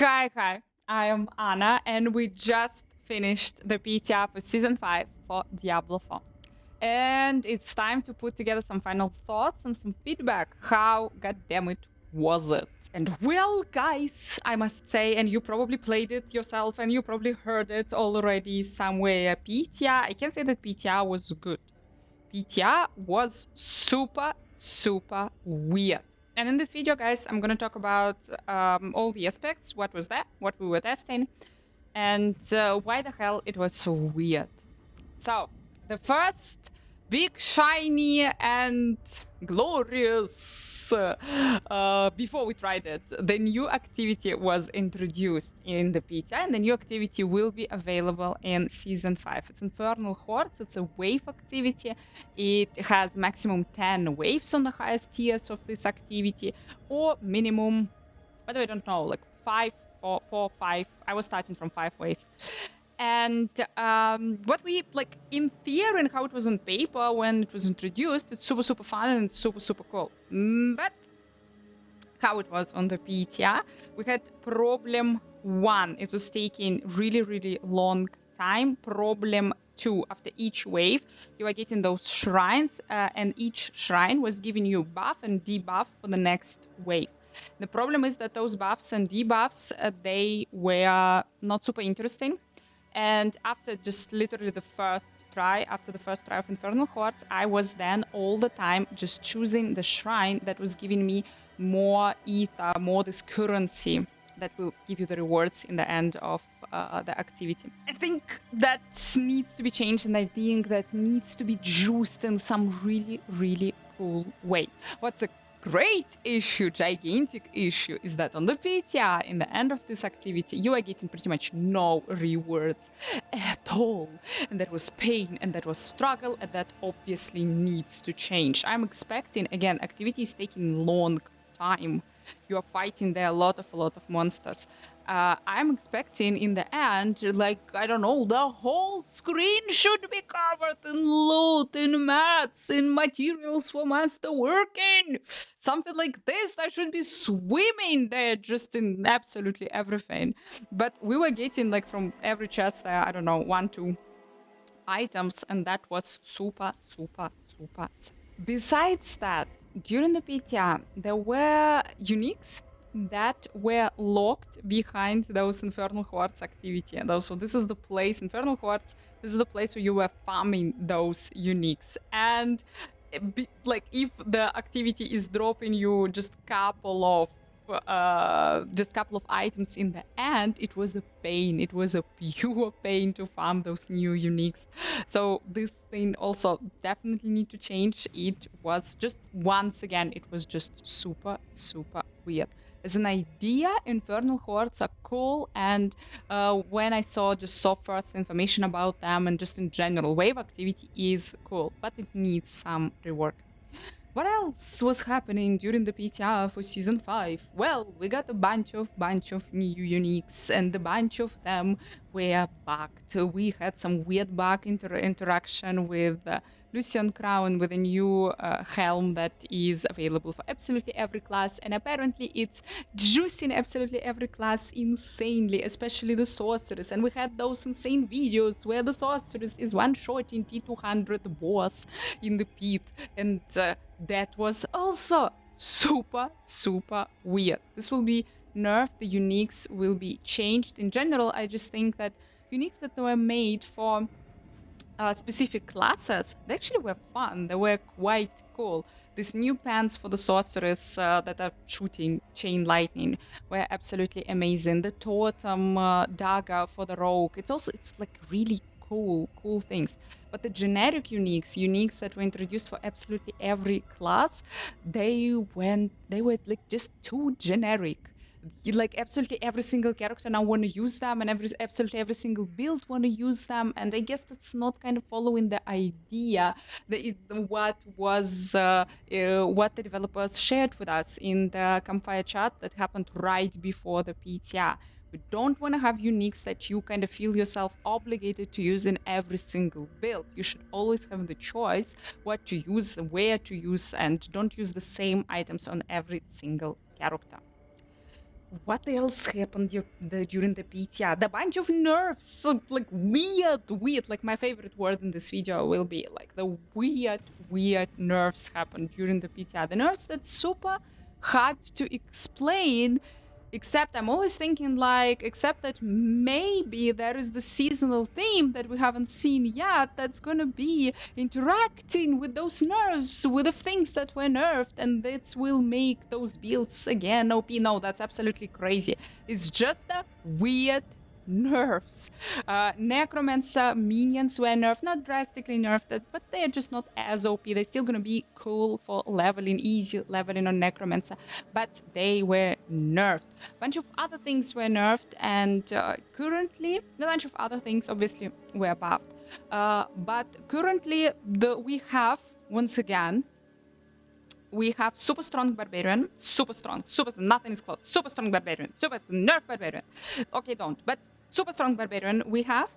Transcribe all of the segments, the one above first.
Hi, I am Anna, and we just finished the PTR for Season 5 for Diablo 4. And it's time to put together some final thoughts and some feedback. How, goddammit, was it? And well, guys, I must say, and you probably played it yourself and you probably heard it already somewhere, PTR, I can say that PTR was good. PTR was super weird. And in this video, guys, I'm going to talk about all the aspects, what was that, what we were testing, and why the hell it was so weird. So, the first big, shiny, and glorious, before we tried it, the new activity was introduced in the beta, and the new activity will be available in Season 5. It's Infernal Hordes, it's a wave activity. It has maximum 10 waves on the highest tiers of this activity, or minimum, by the way, I don't know, like 5, 4, 5. I was starting from 5 waves. And what we, like, in theory and how it was on paper when it was introduced, it's super fun and it's super cool. But how it was on the PTR, we had problem 1. It was taking really long time. Problem 2, after each wave, you are getting those shrines, and each shrine was giving you buff and debuff for the next wave. The problem is that those buffs and debuffs, they were not super interesting. And after just literally the first try, of Infernal Hordes, I was then all the time just choosing the shrine that was giving me more ether, more this currency that will give you the rewards in the end of the activity. I think that needs to be changed, and I think that needs to be juiced in some really cool way. What's a great issue, gigantic issue, is that on the PTR, in the end of this activity, you are getting pretty much no rewards at all. And that was pain, and that was struggle, and that obviously needs to change. I'm expecting, again, activity is taking long time. You are fighting there a lot of monsters. I'm expecting in the end, like, I don't know, the whole screen should be covered in loot, in mats, in materials for master working. Something like this. I should be swimming there just in absolutely everything. But we were getting, like, from every chest there, I don't know, 1, 2 items, and that was super. Besides that, during the PTR, there were uniques that were locked behind those Infernal Hordes activity. So this is the place, Infernal Hordes, this is the place where you were farming those uniques. And like, if the activity is dropping you just couple of items in the end, it was a pain. It was a pure pain to farm those new uniques. So this thing also definitely need to change. It was just, once again, it was just super weird. As an idea, Infernal Hordes are cool, and when I saw first information about them, and just in general, wave activity is cool, but it needs some rework. What else was happening during the PTR for Season 5? Well, we got a bunch of new uniques, and a bunch of them were bugged. We had some weird bug interaction with Lucian Crown, with a new helm that is available for absolutely every class, and apparently it's juicing absolutely every class insanely, especially the Sorceress. And we had those insane videos where the Sorceress is one-shotting T200 boss in the pit, and that was also super weird. This will be nerfed, the uniques will be changed. In general, I just think that uniques that were made for specific classes, they actually were fun. They were quite cool. These new pants for the Sorceress that are shooting chain lightning were absolutely amazing. The totem dagger for the rogue, it's like really cool things. But the generic uniques that were introduced for absolutely every class, they were like just too generic. Like, absolutely every single character now want to use them, and absolutely every single build want to use them, and I guess that's not kind of following the idea what the developers shared with us in the campfire chat that happened right before the PTR. We don't want to have uniques that you kind of feel yourself obligated to use in every single build. You should always have the choice what to use, where to use, and don't use the same items on every single character. what else happened during the PTR? The bunch of nerfs, like weird. Like my favorite word in this video will be like the weird nerfs happened during the PTR. The nerfs that's super hard to explain. Except I'm always thinking like, except that maybe there is the seasonal theme that we haven't seen yet that's gonna be interacting with those nerfs, with the things that were nerfed, and that will make those builds again OP. No, that's absolutely crazy. It's just the weird nerfs. Necromancer minions were nerfed, not drastically nerfed, but they're just not as OP. They're still gonna be cool for leveling, easy leveling on Necromancer, but they were nerfed. A bunch of other things were nerfed, and currently, a bunch of other things obviously were buffed. But currently, we have, once again, we have super strong barbarian, super strong, nothing is close, super strong barbarian, super nerf barbarian. Okay, don't, but super strong barbarian we have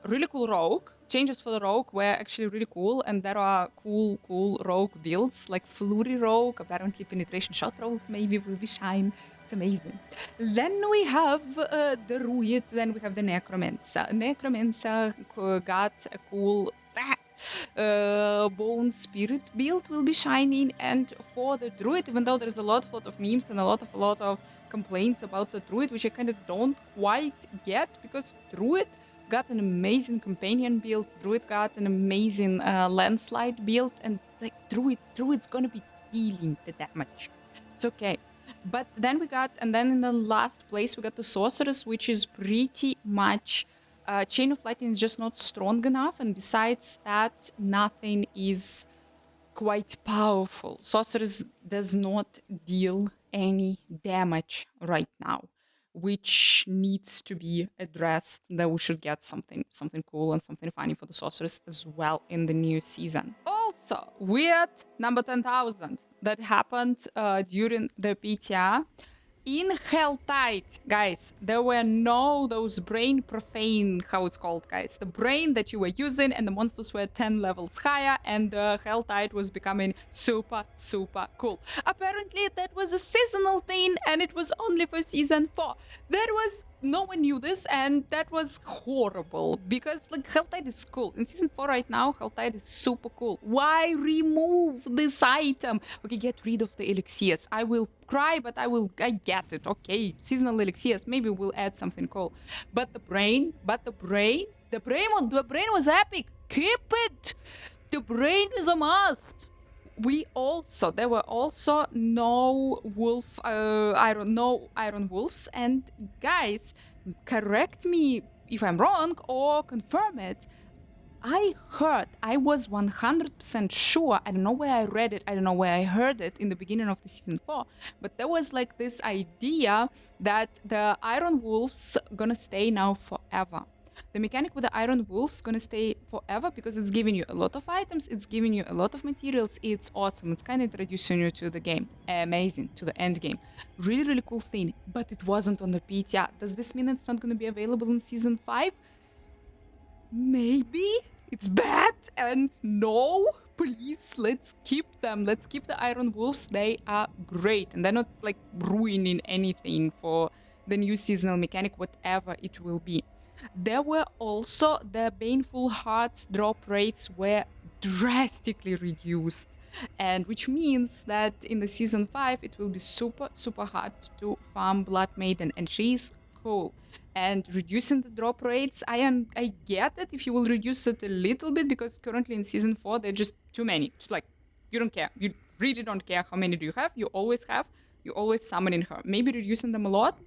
really cool rogue. Changes for the rogue were actually really cool, and there are cool rogue builds like flurry rogue, apparently penetration shot rogue maybe will be shine. It's amazing. Then we have the druid, then we have the necromancer. Necromancer got a cool bone spirit build will be shining, and for the druid, even though there's a lot of memes and a lot of complaints about the druid, which I kind of don't quite get, because druid got an amazing companion build, druid got an amazing landslide build, and like druid's gonna be dealing the damage. It's okay. But then then in the last place we got the sorceress, which is pretty much Chain of Lightning is just not strong enough, and besides that, nothing is quite powerful. Sorceress does not deal any damage right now, which needs to be addressed. That we should get something cool and something funny for the sorceress as well in the new season. Also, weird number 10,000 that happened during the PTR. In Helltide, guys, there were no those brain profane, how it's called, guys. The brain that you were using, and the monsters were 10 levels higher, and the Helltide was becoming super cool. Apparently, that was a seasonal thing, and it was only for season 4. No one knew this, and that was horrible, because like Helltide is cool. In season 4 right now, Helltide is super cool. Why remove this item? Okay, get rid of the elixirs. I will cry, but I get it. Okay, seasonal elixirs, maybe we'll add something cool. But the brain was epic. Keep it. The brain is a must. There were also no iron wolves, and guys, correct me if I'm wrong or confirm it. I was 100% sure, I don't know where I read it, I don't know where I heard it in the beginning of the season 4, but there was like this idea that the Iron Wolves gonna stay now forever. The mechanic with the Iron Wolves gonna stay forever because it's giving you a lot of items, it's giving you a lot of materials, it's awesome, it's kind of introducing you to the game. Amazing, to the end game. Really cool thing, but it wasn't on the PTR. Does this mean it's not gonna be available in season 5? Maybe? It's bad, and no, please, let's keep them. Let's keep the Iron Wolves. They are great, and they're not like ruining anything for the new seasonal mechanic, whatever it will be. There were also the Baneful Hearts drop rates were drastically reduced, and which means that in the season 5 it will be super hard to farm Blood Maiden, and she's cool. And reducing the drop rates, I get it if you will reduce it a little bit, because currently in season 4 they're just too many. It's like, you don't care. You really don't care how many do you have. You always summoning her. Maybe reducing them a lot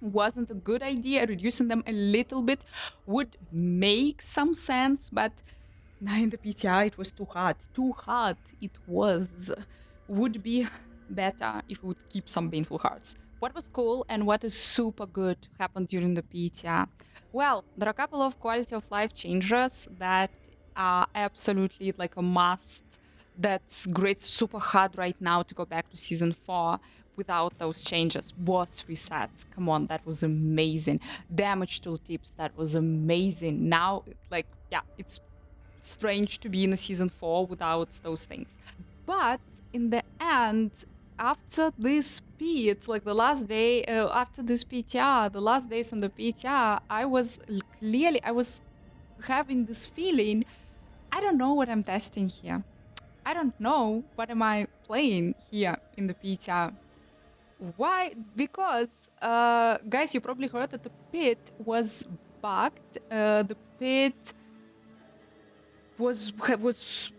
wasn't a good idea. Reducing them a little bit would make some sense, but now in the PTR it was too hard. It would be better if we would keep some Baneful Hearts. What was cool and what is super good happened during the PTR? Well, there are a couple of quality of life changes that are absolutely like a must. That's great, super hard right now to go back to season 4 without those changes. Boss resets, come on, that was amazing. Damage tooltips, that was amazing. Now, like, yeah, it's strange to be in a season 4 without those things. But in the end, after this pit, like the last day, after this PTR, the last days on the PTR, I was having this feeling, I don't know what I'm testing here. I don't know what am I playing here in the PTR. Why? Because, guys, you probably heard that the pit was bugged. The pit was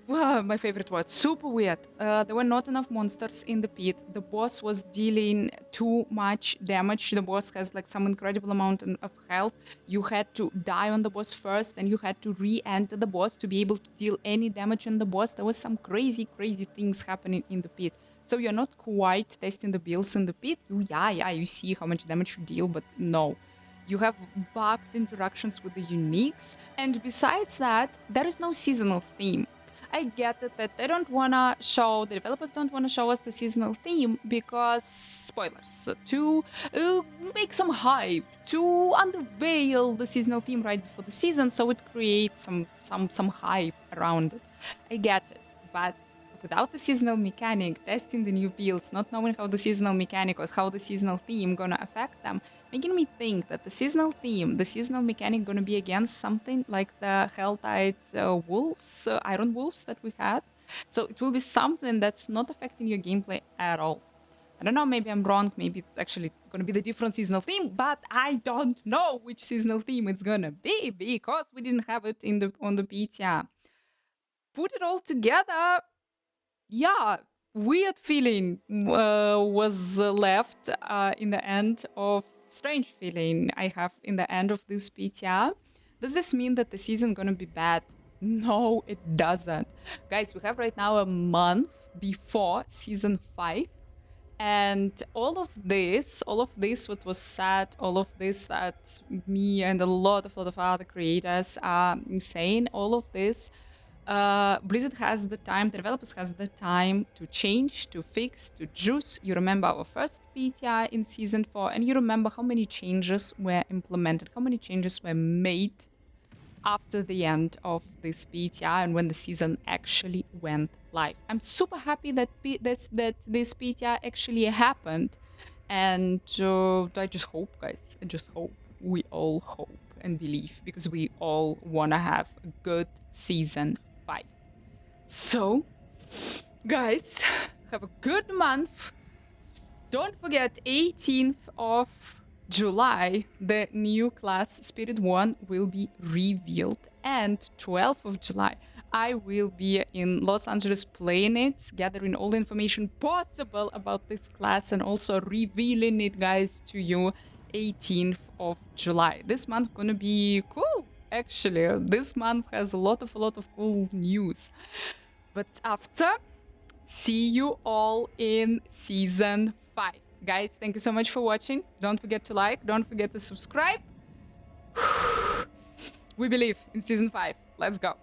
my favorite word, super weird. There were not enough monsters in the pit. The boss was dealing too much damage. The boss has like some incredible amount of health. You had to die on the boss first, and you had to re-enter the boss to be able to deal any damage on the boss. There was some crazy things happening in the pit. So you're not quite testing the builds in the pit. You see how much damage you deal, but no. You have bugged interactions with the uniques, and besides that, there is no seasonal theme. I get it that they don't wanna show, the developers don't wanna show us the seasonal theme because, spoilers, to make some hype, to unveil the seasonal theme right before the season, so it creates some hype around it. I get it, but without the seasonal mechanic, testing the new builds, not knowing how the seasonal mechanic or how the seasonal theme gonna affect them, making me think that the seasonal theme, the seasonal mechanic gonna be against something like the Helltide wolves, Iron Wolves that we had. So it will be something that's not affecting your gameplay at all. I don't know, maybe I'm wrong, maybe it's actually gonna be the different seasonal theme, but I don't know which seasonal theme it's gonna be because we didn't have it on the PTR. Put it all together, yeah, weird feeling was left in the end of strange feeling I have in the end of this PTR. Does this mean that the season gonna be bad? No, it doesn't. Guys, we have right now a month before season 5. And all of this what was said, all of this that me and a lot of other creators are saying, all of this, Blizzard has the time, the developers has the time to change, to fix, to juice. You remember our first PTR in season 4, and you remember how many changes were implemented, how many changes were made after the end of this PTR and when the season actually went live. I'm super happy that this PTR actually happened, and I just hope, guys, I just hope, we all hope and believe, because we all want to have a good season 5. So, guys, have a good month. Don't forget, 18th of July, the new class Spirit 1 will be revealed, and 12th of July, I will be in Los Angeles playing it, gathering all the information possible about this class and also revealing it, guys, to you 18th of July. This month gonna be cool, actually. This month has a lot of cool news. But after, see you all in season 5. Guys, thank you so much for watching. Don't forget to like, don't forget to subscribe. We believe in season 5. Let's go.